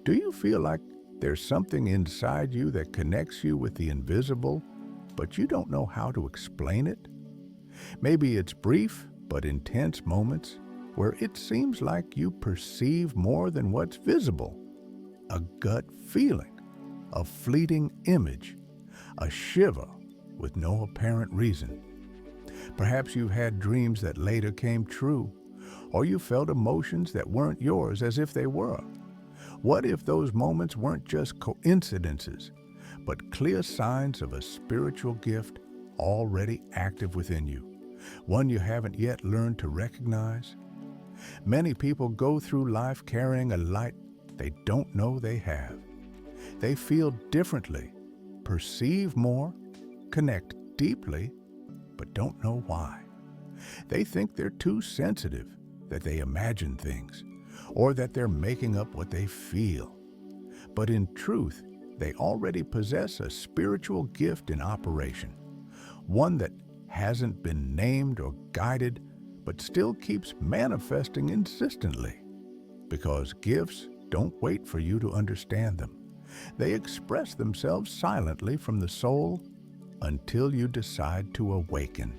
Do you feel like there's something inside you that connects you with the invisible, but you don't know how to explain it? Maybe it's brief but intense moments where it seems like you perceive more than what's visible. A gut feeling, a fleeting image, a shiver with no apparent reason. Perhaps you've had dreams that later came true, or you felt emotions that weren't yours as if they were. What if those moments weren't just coincidences, but clear signs of a spiritual gift already active within you, one you haven't yet learned to recognize? Many people go through life carrying a light they don't know they have. They feel differently, perceive more, connect deeply, but don't know why. They think they're too sensitive, that they imagine things, or that they're making up what they feel. But in truth, they already possess a spiritual gift in operation, one that hasn't been named or guided, but still keeps manifesting insistently. Because gifts don't wait for you to understand them. They express themselves silently from the soul until you decide to awaken.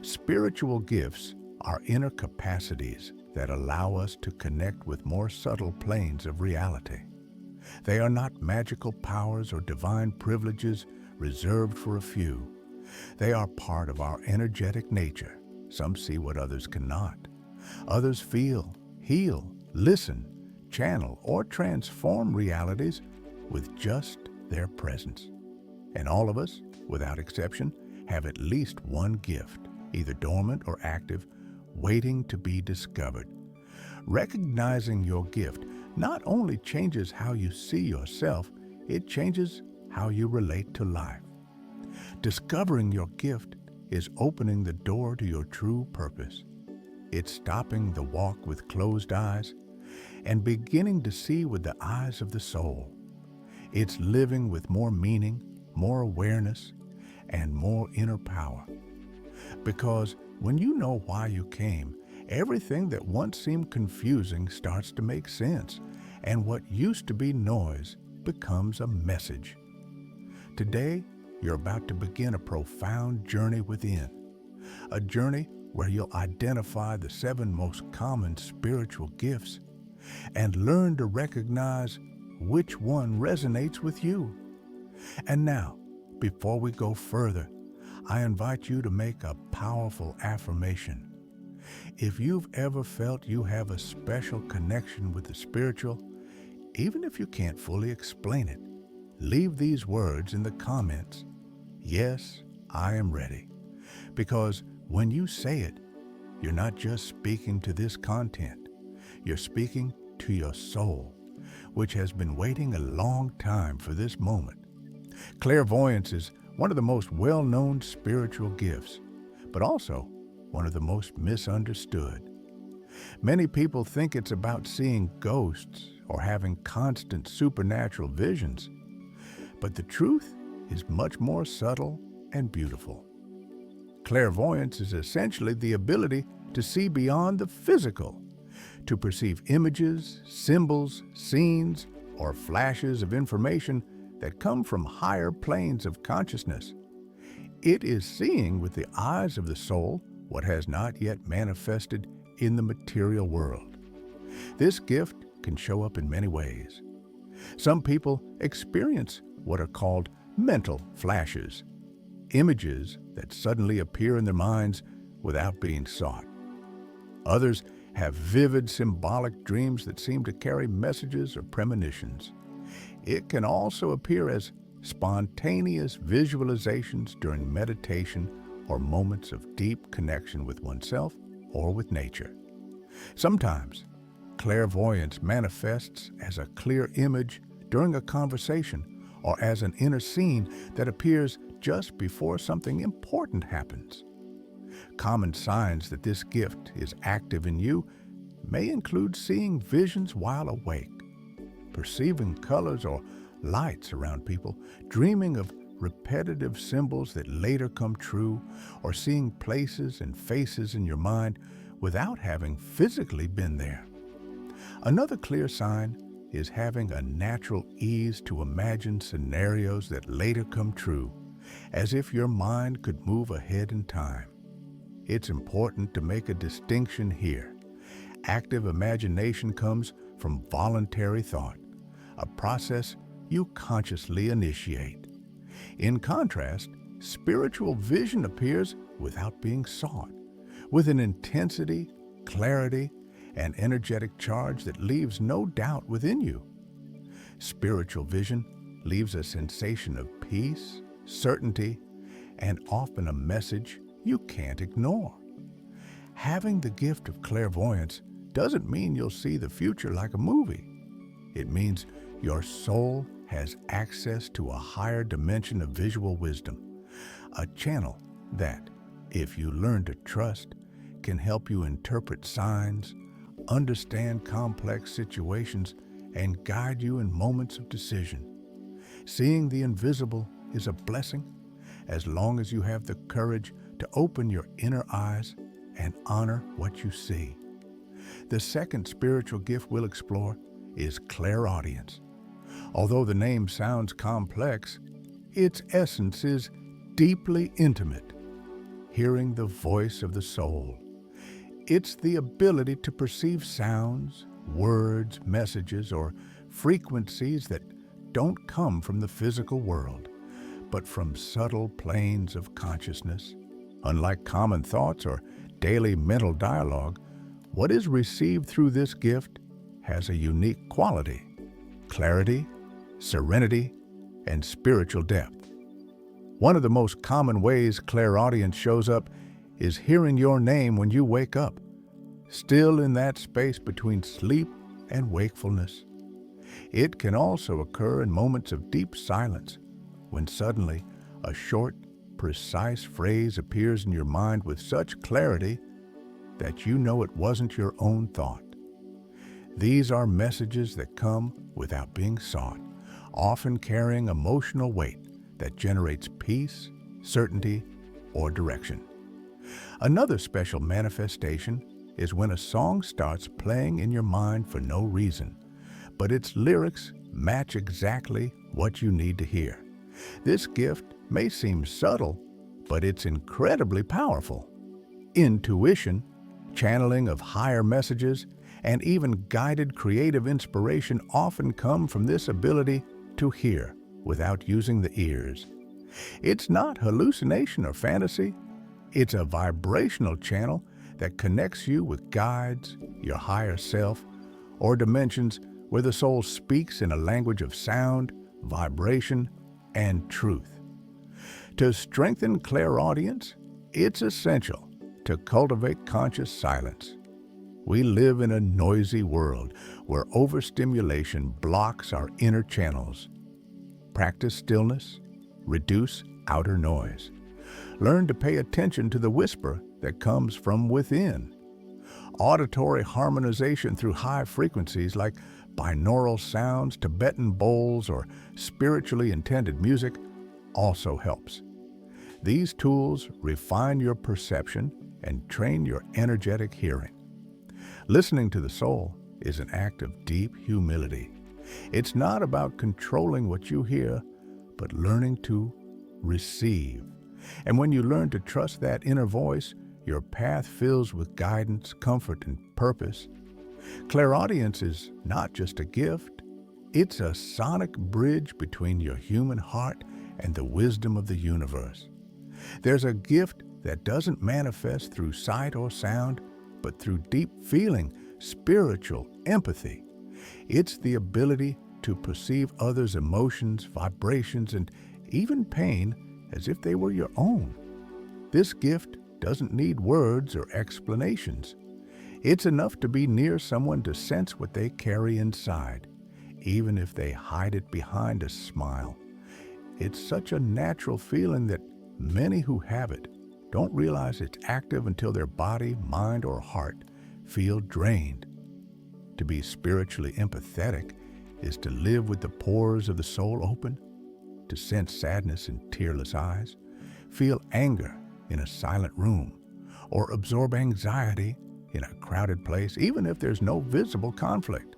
Spiritual gifts are inner capacities that allow us to connect with more subtle planes of reality. They are not magical powers or divine privileges reserved for a few. They are part of our energetic nature. Some see what others cannot. Others feel, heal, listen, channel, or transform realities with just their presence. And all of us, without exception, have at least one gift, either dormant or active, waiting to be discovered. Recognizing your gift not only changes how you see yourself, it changes how you relate to life. Discovering your gift is opening the door to your true purpose. It's stopping the walk with closed eyes and beginning to see with the eyes of the soul. It's living with more meaning, more awareness, and more inner power. Because when you know why you came, everything that once seemed confusing starts to make sense, and what used to be noise becomes a message. Today, you're about to begin a profound journey within, a journey where you'll identify the 7 most common spiritual gifts and learn to recognize which one resonates with you. And now, before we go further, I invite you to make a powerful affirmation. If you've ever felt you have a special connection with the spiritual, even if you can't fully explain it, leave these words in the comments. Yes, I am ready. Because when you say it, you're not just speaking to this content, you're speaking to your soul, which has been waiting a long time for this moment. Clairvoyance is one of the most well-known spiritual gifts, but also one of the most misunderstood. Many people think it's about seeing ghosts or having constant supernatural visions, but the truth is much more subtle and beautiful. Clairvoyance is essentially the ability to see beyond the physical, to perceive images, symbols, scenes, or flashes of information that come from higher planes of consciousness. It is seeing with the eyes of the soul what has not yet manifested in the material world. This gift can show up in many ways. Some people experience what are called mental flashes, images that suddenly appear in their minds without being sought. Others have vivid symbolic dreams that seem to carry messages or premonitions. It can also appear as spontaneous visualizations during meditation or moments of deep connection with oneself or with nature. Sometimes, clairvoyance manifests as a clear image during a conversation or as an inner scene that appears just before something important happens. Common signs that this gift is active in you may include seeing visions while awake, perceiving colors or lights around people, dreaming of repetitive symbols that later come true, or seeing places and faces in your mind without having physically been there. Another clear sign is having a natural ease to imagine scenarios that later come true, as if your mind could move ahead in time. It's important to make a distinction here. Active imagination comes from voluntary thought, a process you consciously initiate. In contrast, spiritual vision appears without being sought, with an intensity, clarity, and energetic charge that leaves no doubt within you. Spiritual vision leaves a sensation of peace, certainty, and often a message you can't ignore. Having the gift of clairvoyance doesn't mean you'll see the future like a movie. It means your soul has access to a higher dimension of visual wisdom, a channel that, if you learn to trust, can help you interpret signs, understand complex situations, and guide you in moments of decision. Seeing the invisible is a blessing as long as you have the courage to open your inner eyes and honor what you see. The second spiritual gift we'll explore is clairaudience. Although the name sounds complex, its essence is deeply intimate, hearing the voice of the soul. It's the ability to perceive sounds, words, messages, or frequencies that don't come from the physical world, but from subtle planes of consciousness. Unlike common thoughts or daily mental dialogue, what is received through this gift has a unique quality: clarity, serenity, and spiritual depth. One of the most common ways clairaudience shows up is hearing your name when you wake up, still in that space between sleep and wakefulness. It can also occur in moments of deep silence, when suddenly a short, precise phrase appears in your mind with such clarity that you know it wasn't your own thought. These are messages that come without being sought, often carrying emotional weight that generates peace, certainty, or direction. Another special manifestation is when a song starts playing in your mind for no reason, but its lyrics match exactly what you need to hear. This gift may seem subtle, but it's incredibly powerful. Intuition, channeling of higher messages, and even guided creative inspiration often come from this ability to hear without using the ears. It's not hallucination or fantasy. It's a vibrational channel that connects you with guides, your higher self, or dimensions where the soul speaks in a language of sound, vibration, and truth. To strengthen clairaudience, it's essential to cultivate conscious silence. We live in a noisy world where overstimulation blocks our inner channels. Practice stillness, reduce outer noise. Learn to pay attention to the whisper that comes from within. Auditory harmonization through high frequencies like binaural sounds, Tibetan bowls, or spiritually intended music also helps. These tools refine your perception and train your energetic hearing. Listening to the soul is an act of deep humility. It's not about controlling what you hear, but learning to receive. And when you learn to trust that inner voice, your path fills with guidance, comfort, and purpose. Clairaudience is not just a gift, it's a sonic bridge between your human heart and the wisdom of the universe. There's a gift that doesn't manifest through sight or sound, but through deep feeling, spiritual empathy. It's the ability to perceive others' emotions, vibrations, and even pain as if they were your own. This gift doesn't need words or explanations. It's enough to be near someone to sense what they carry inside, even if they hide it behind a smile. It's such a natural feeling that many who have it don't realize it's active until their body, mind, or heart feel drained. To be spiritually empathetic is to live with the pores of the soul open, to sense sadness in tearless eyes, feel anger in a silent room, or absorb anxiety in a crowded place, even if there's no visible conflict.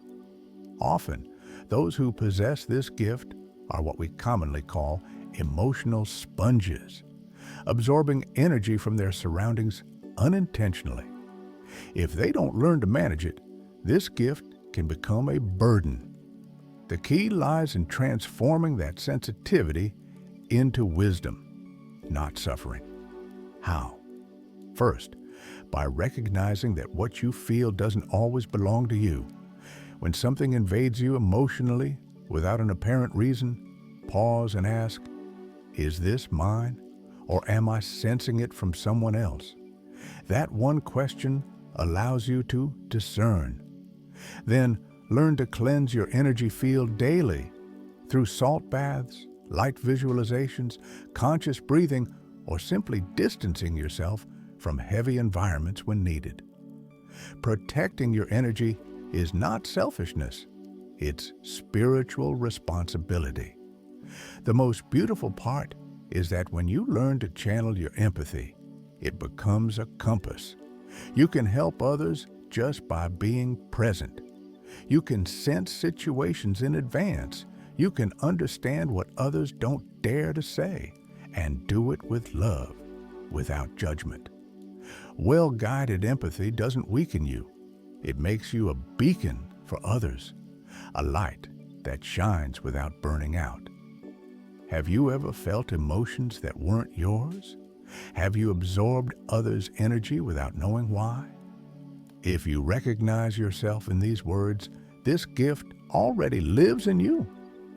Often, Those who possess this gift are what we commonly call emotional sponges, absorbing energy from their surroundings unintentionally. If they don't learn to manage it, this gift can become a burden. The key lies in transforming that sensitivity into wisdom, not suffering. How? First, by recognizing that what you feel doesn't always belong to you. When something invades you emotionally without an apparent reason, pause and ask, is this mine, or am I sensing it from someone else? That one question allows you to discern. Then learn to cleanse your energy field daily through salt baths, light visualizations, conscious breathing, or simply distancing yourself from heavy environments when needed. Protecting your energy is not selfishness, it's spiritual responsibility. The most beautiful part is that when you learn to channel your empathy, it becomes a compass. You can help others just by being present. You can sense situations in advance. You can understand what others don't dare to say and do it with love, without judgment. Well-guided empathy doesn't weaken you. It makes you a beacon for others, a light that shines without burning out. Have you ever felt emotions that weren't yours? Have you absorbed others' energy without knowing why? If you recognize yourself in these words, this gift already lives in you.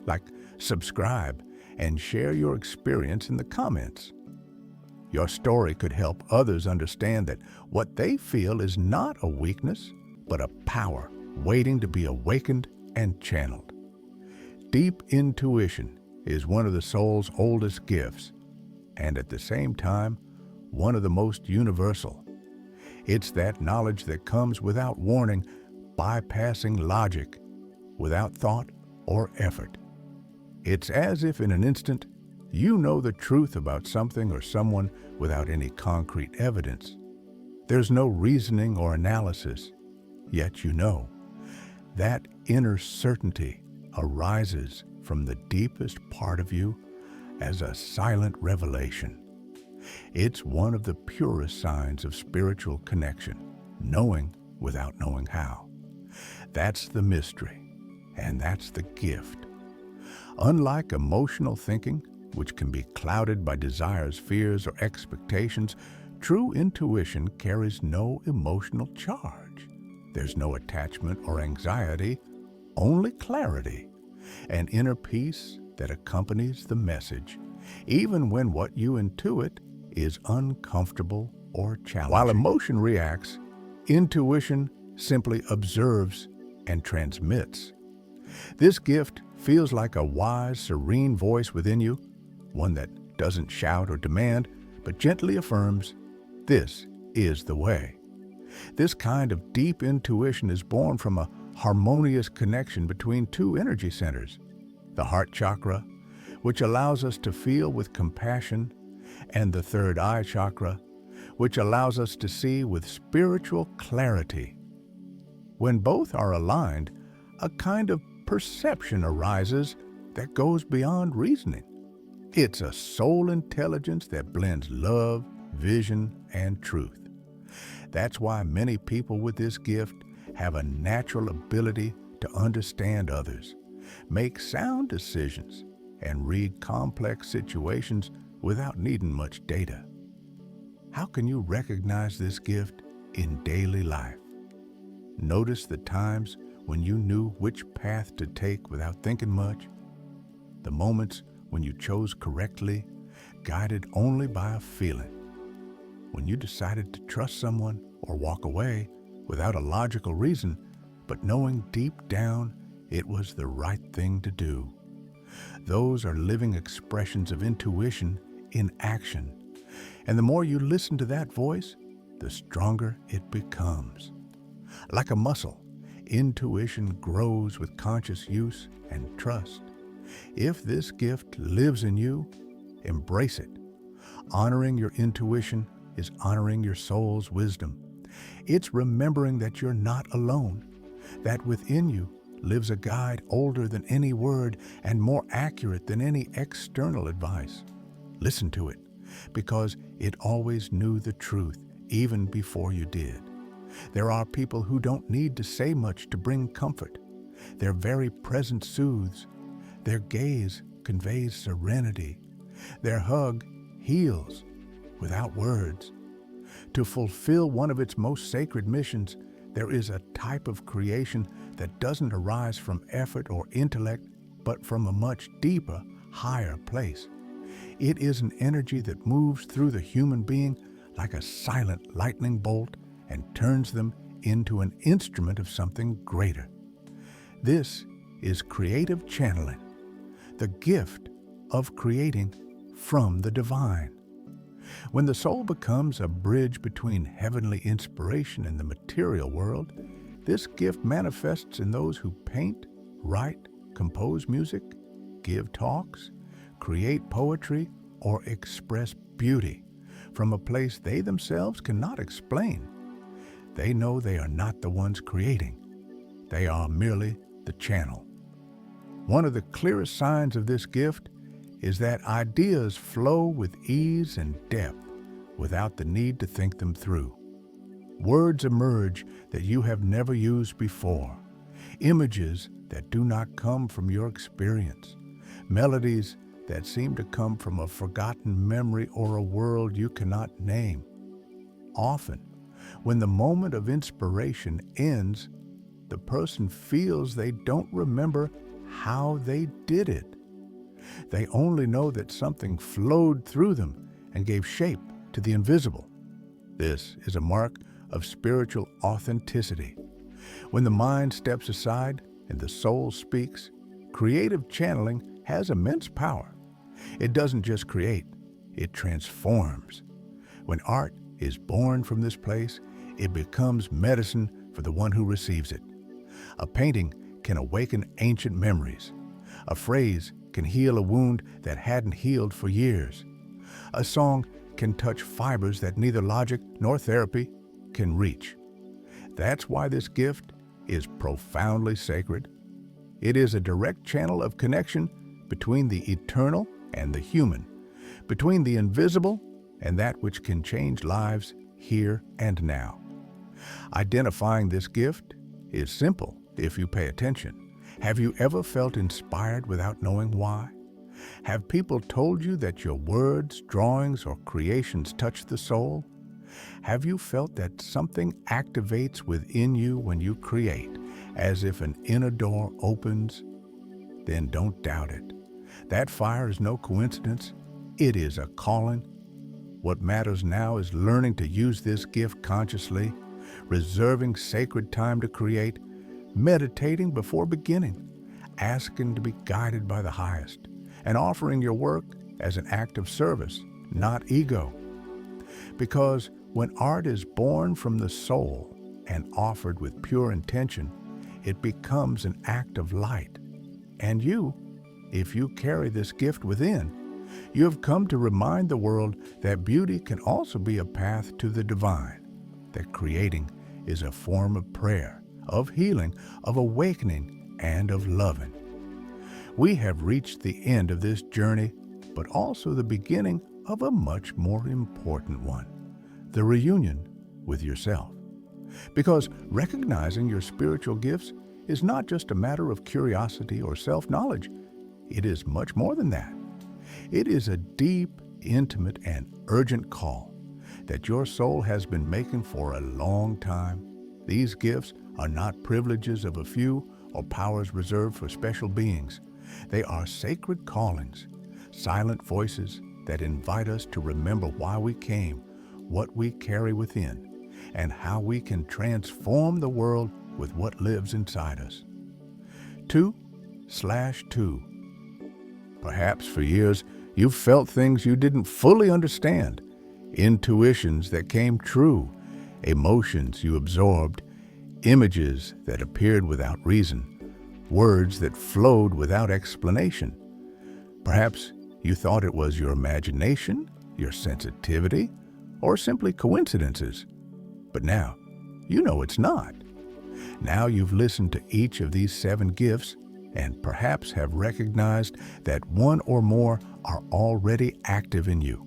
Like, subscribe and share your experience in the comments. Your story could help others understand that what they feel is not a weakness, but a power waiting to be awakened and channeled. Deep intuition is one of the soul's oldest gifts, and at the same time, one of the most universal. It's that knowledge that comes without warning, bypassing logic, without thought or effort. It's as if in an instant, you know the truth about something or someone without any concrete evidence. There's no reasoning or analysis, yet you know. That inner certainty arises from the deepest part of you as a silent revelation. It's one of the purest signs of spiritual connection, knowing without knowing how. That's the mystery, and that's the gift. Unlike emotional thinking, which can be clouded by desires, fears, or expectations, true intuition carries no emotional charge. There's no attachment or anxiety, only clarity, an inner peace that accompanies the message, even when what you intuit is uncomfortable or challenging. While emotion reacts, intuition simply observes and transmits. This gift feels like a wise, serene voice within you, one that doesn't shout or demand, but gently affirms, this is the way. This kind of deep intuition is born from a harmonious connection between two energy centers, the heart chakra, which allows us to feel with compassion, and the third eye chakra, which allows us to see with spiritual clarity. When both are aligned, a kind of perception arises that goes beyond reasoning. It's a soul intelligence that blends love, vision, and truth. That's why many people with this gift have a natural ability to understand others, make sound decisions, and read complex situations without needing much data. How can you recognize this gift in daily life? Notice the times when you knew which path to take without thinking much, the moments when you chose correctly, guided only by a feeling, when you decided to trust someone or walk away without a logical reason, but knowing deep down it was the right thing to do. Those are living expressions of intuition in action. And the more you listen to that voice, the stronger it becomes. Like a muscle, intuition grows with conscious use and trust. If this gift lives in you, embrace it. Honoring your intuition is honoring your soul's wisdom. It's remembering that you're not alone, that within you lives a guide older than any word and more accurate than any external advice. Listen to it, because it always knew the truth even before you did. There are people who don't need to say much to bring comfort. Their very presence soothes. Their gaze conveys serenity. Their hug heals without words. To fulfill one of its most sacred missions, there is a type of creation that doesn't arise from effort or intellect, but from a much deeper, higher place. It is an energy that moves through the human being like a silent lightning bolt and turns them into an instrument of something greater. This is creative channeling, the gift of creating from the divine. When the soul becomes a bridge between heavenly inspiration and the material world, this gift manifests in those who paint, write, compose music, give talks, create poetry, or express beauty from a place they themselves cannot explain. They know they are not the ones creating. They are merely the channel. One of the clearest signs of this gift is that ideas flow with ease and depth without the need to think them through. Words emerge that you have never used before, images that do not come from your experience, melodies that seem to come from a forgotten memory or a world you cannot name. Often, when the moment of inspiration ends, the person feels they don't remember how they did it. They only know that something flowed through them and gave shape to the invisible. This is a mark of spiritual authenticity. When the mind steps aside and the soul speaks, creative channeling has immense power. It doesn't just create, it transforms. When art is born from this place, it becomes medicine for the one who receives it. A painting can awaken ancient memories. A phrase can heal a wound that hadn't healed for years. A song can touch fibers that neither logic nor therapy can reach. That's why this gift is profoundly sacred. It is a direct channel of connection between the eternal and the human, between the invisible and that which can change lives here and now. Identifying this gift is simple if you pay attention. Have you ever felt inspired without knowing why? Have people told you that your words, drawings, or creations touch the soul? Have you felt that something activates within you when you create, as if an inner door opens? Then don't doubt it. That fire is no coincidence. It is a calling. What matters now is learning to use this gift consciously, reserving sacred time to create, meditating before beginning, asking to be guided by the highest, and offering your work as an act of service, not ego. Because when art is born from the soul and offered with pure intention, it becomes an act of light. And you, if you carry this gift within, you have come to remind the world that beauty can also be a path to the divine, that creating is a form of prayer, of healing, of awakening, and of loving. We have reached the end of this journey, but also the beginning of a much more important one, the reunion with yourself. Because recognizing your spiritual gifts is not just a matter of curiosity or self-knowledge. It is much more than that. It is a deep, intimate, and urgent call that your soul has been making for a long time. These gifts are not privileges of a few or powers reserved for special beings. They are sacred callings, silent voices that invite us to remember why we came, what we carry within, and how we can transform the world with what lives inside us. 2/2. Perhaps for years you've felt things you didn't fully understand, intuitions that came true, emotions you absorbed, images that appeared without reason, words that flowed without explanation. Perhaps you thought it was your imagination, your sensitivity, or simply coincidences. But now, you know it's not. Now you've listened to each of these 7 gifts and perhaps have recognized that one or more are already active in you.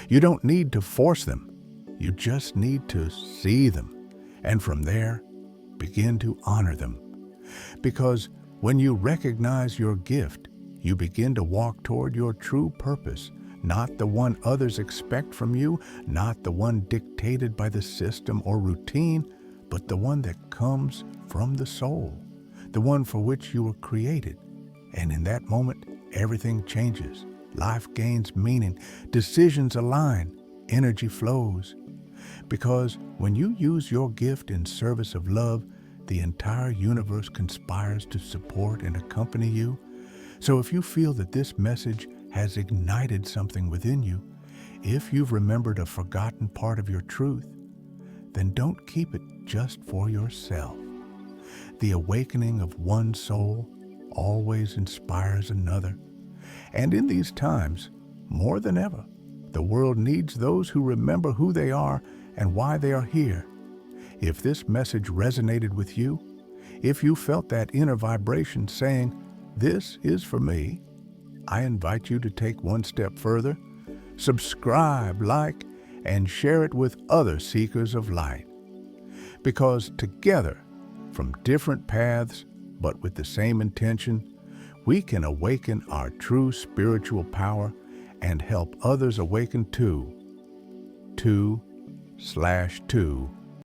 You don't need to force them. You just need to see them, and from there, begin to honor them. Because when you recognize your gift, you begin to walk toward your true purpose, not the one others expect from you, not the one dictated by the system or routine, but the one that comes from the soul, the one for which you were created. And in that moment, everything changes. Life gains meaning, decisions align, energy flows. Because when you use your gift in service of love, the entire universe conspires to support and accompany you. So if you feel that this message has ignited something within you, if you've remembered a forgotten part of your truth, then don't keep it just for yourself. The awakening of one soul always inspires another. And in these times, more than ever, the world needs those who remember who they are and why they are here. If this message resonated with you, if you felt that inner vibration saying, "This is for me," I invite you to take one step further. Subscribe, like, and share it with other seekers of light. Because together, from different paths, but with the same intention, we can awaken our true spiritual power and help others awaken too. 2/2